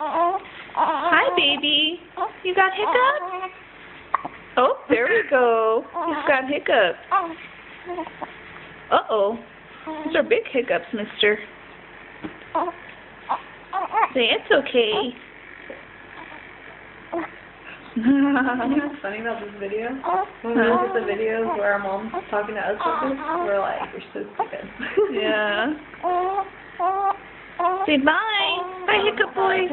Hi, baby. You got hiccups? Oh, there we go. You've got hiccups. Uh-oh. Those are big hiccups, mister. Say it's okay. You know what's funny about this video? When we look at the videos where our mom's talking to us with this, we're like, you're so stupid. Yeah. Say bye. Bye, hiccup boy.